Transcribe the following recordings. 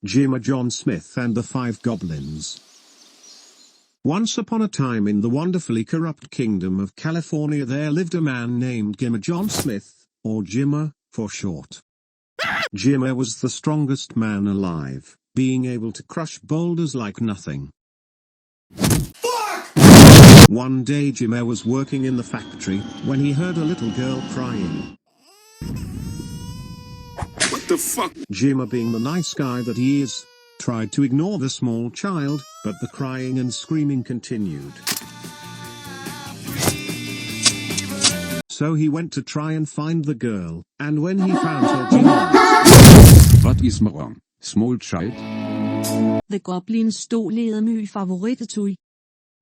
JimmerJohnSmith and the Five Goblins. Once upon a time in the wonderfully corrupt kingdom of California there lived a man named JimmerJohnSmith, or Jimmer, for short. Jimmer was the strongest man alive, being able to crush boulders like nothing. One day Jimmer was working in the factory, when he heard a little girl crying. What the fuck? Jimmer, being the nice guy that he is, tried to ignore the small child, but the crying and screaming continued. So he went to try and find the girl, and when he found her, Jimmer asked, What is wrong, small child? The Goblins stod ledemø favoritetøj.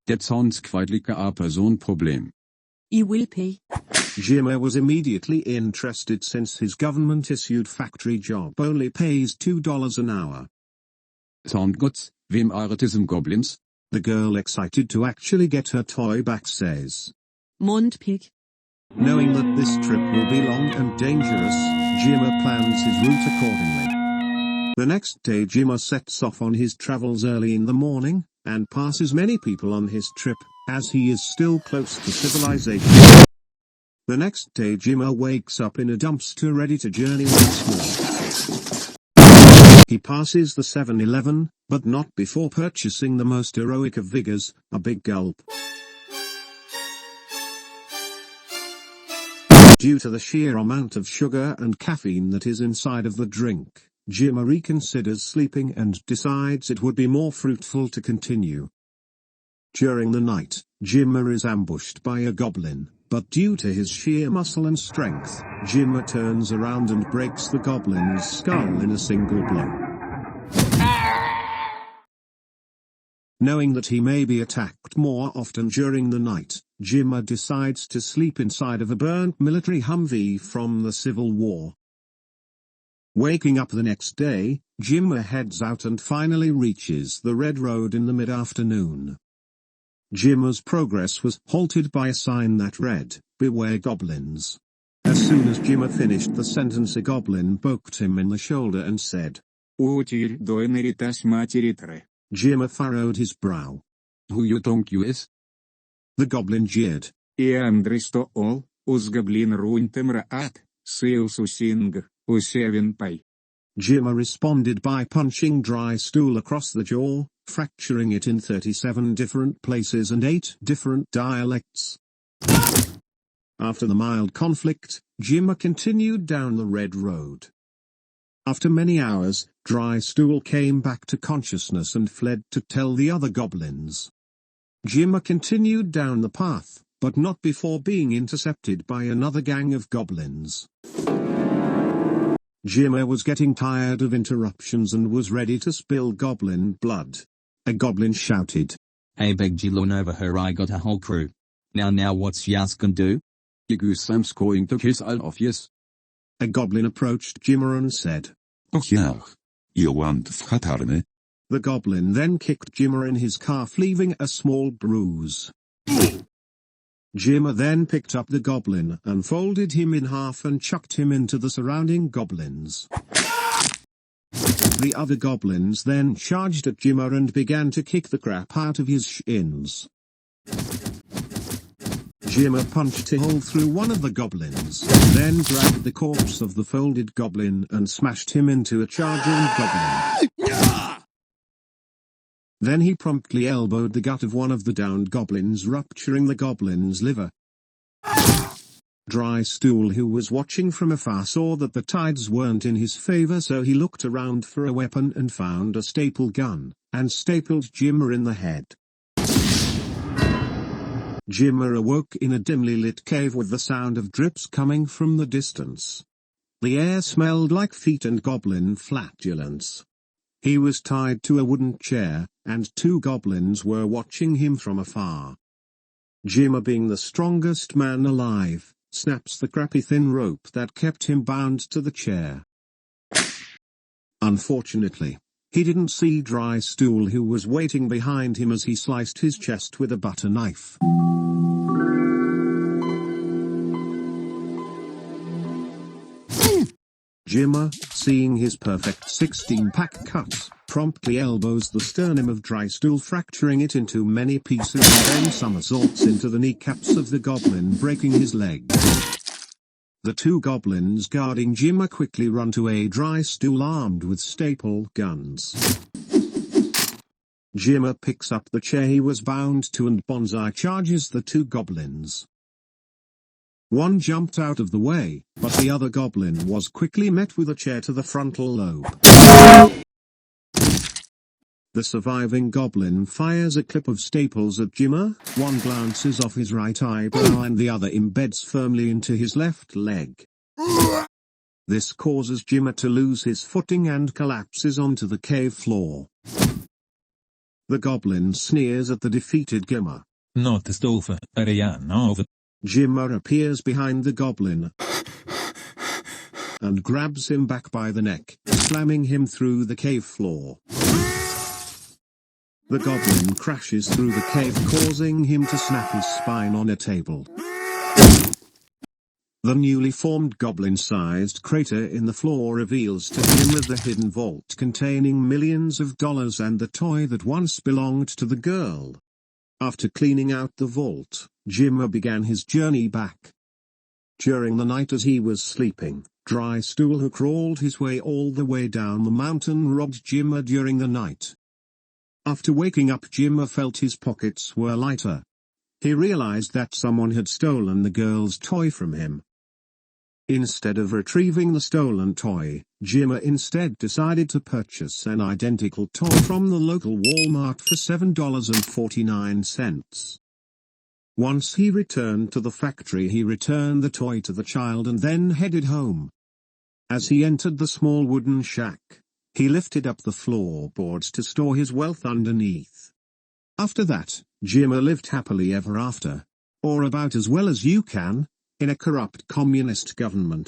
Det sounds quite like a person problem. I will pay. Jimmer was immediately interested since his government-issued factory job only pays $2 an hour. Sound good, wem are diesem goblins? The girl, excited to actually get her toy back, says. Mundpik. Knowing that this trip will be long and dangerous, Jimmer plans his route accordingly. The next day Jimmer sets off on his travels early in the morning, and passes many people on his trip, as he is still close to civilization. The next day Jimmer wakes up in a dumpster ready to journey once more. He passes the 7-Eleven, but not before purchasing the most heroic of vigors, a big gulp. Due to the sheer amount of sugar and caffeine that is inside of the drink, Jimmer reconsiders sleeping and decides it would be more fruitful to continue. During the night, Jimmer is ambushed by a goblin, but due to his sheer muscle and strength, Jimmer turns around and breaks the goblin's skull in a single blow. Knowing that he may be attacked more often during the night, Jimmer decides to sleep inside of a burnt military Humvee from the Civil War. Waking up the next day, Jimmer heads out and finally reaches the Red Road in the mid-afternoon. Jimmer's progress was halted by a sign that read, "Beware goblins." As soon as Jimmer finished the sentence, a goblin poked him in the shoulder and said, Jimmer furrowed his brow. Who you think you is? The goblin jeered. Jimmer responded by punching Dry Stool across the jaw, fracturing it in 37 different places and 8 different dialects. After the mild conflict, Jimmer continued down the Red Road. After many hours, Dry Stool came back to consciousness and fled to tell the other goblins. Jimmer continued down the path, but not before being intercepted by another gang of goblins. Jimmer was getting tired of interruptions and was ready to spill goblin blood. A goblin shouted, Hey big G-Lone over here, I got a whole crew. Now what's yas gonna do? You Sam's going to kiss all of yes. A goblin approached Jimmer and said, Och ja, you want fratarme? The goblin then kicked Jimmer in his calf, leaving a small bruise. Jimmer then picked up the goblin and folded him in half and chucked him into the surrounding goblins. The other goblins then charged at Jimmer and began to kick the crap out of his shins. Jimmer punched a hole through one of the goblins, then grabbed the corpse of the folded goblin and smashed him into a charging goblin. Then he promptly elbowed the gut of one of the downed goblins, rupturing the goblin's liver. Dry Stool, who was watching from afar, saw that the tides weren't in his favor, so he looked around for a weapon and found a staple gun, and stapled Jimmer in the head. Jimmer awoke in a dimly lit cave with the sound of drips coming from the distance. The air smelled like feet and goblin flatulence. He was tied to a wooden chair, and 2 goblins were watching him from afar. Jimmer, being the strongest man alive, snaps the crappy thin rope that kept him bound to the chair. Unfortunately, he didn't see Dry Stool, who was waiting behind him as he sliced his chest with a butter knife. Jimmer, seeing his perfect 16-pack cut, promptly elbows the sternum of Dry Stool, fracturing it into many pieces, and then somersaults into the kneecaps of the goblin, breaking his leg. The two goblins guarding Jimmer quickly run to a Dry Stool armed with staple guns. Jimmer picks up the chair he was bound to and Bonsai charges the two goblins. One jumped out of the way, but the other goblin was quickly met with a chair to the frontal lobe. The surviving goblin fires a clip of staples at Jimmer, one glances off his right eyebrow and the other embeds firmly into his left leg. This causes Jimmer to lose his footing and collapses onto the cave floor. The goblin sneers at the defeated Jimmer. Not the stolfe, over. Jimmer appears behind the goblin and grabs him back by the neck, slamming him through the cave floor. The goblin crashes through the cave, causing him to snap his spine on a table. The newly formed goblin-sized crater in the floor reveals to Jimmer the hidden vault containing millions of dollars and the toy that once belonged to the girl. After cleaning out the vault, Jimmer began his journey back. During the night as he was sleeping, Dry Stool, who crawled his way all the way down the mountain, robbed Jimmer during the night. After waking up, Jimmer felt his pockets were lighter. He realized that someone had stolen the girl's toy from him. Instead of retrieving the stolen toy, Jimmer instead decided to purchase an identical toy from the local Walmart for $7.49. Once he returned to the factory, he returned the toy to the child and then headed home. As he entered the small wooden shack, he lifted up the floorboards to store his wealth underneath. After that, Jimmer lived happily ever after, or about as well as you can, in a corrupt communist government.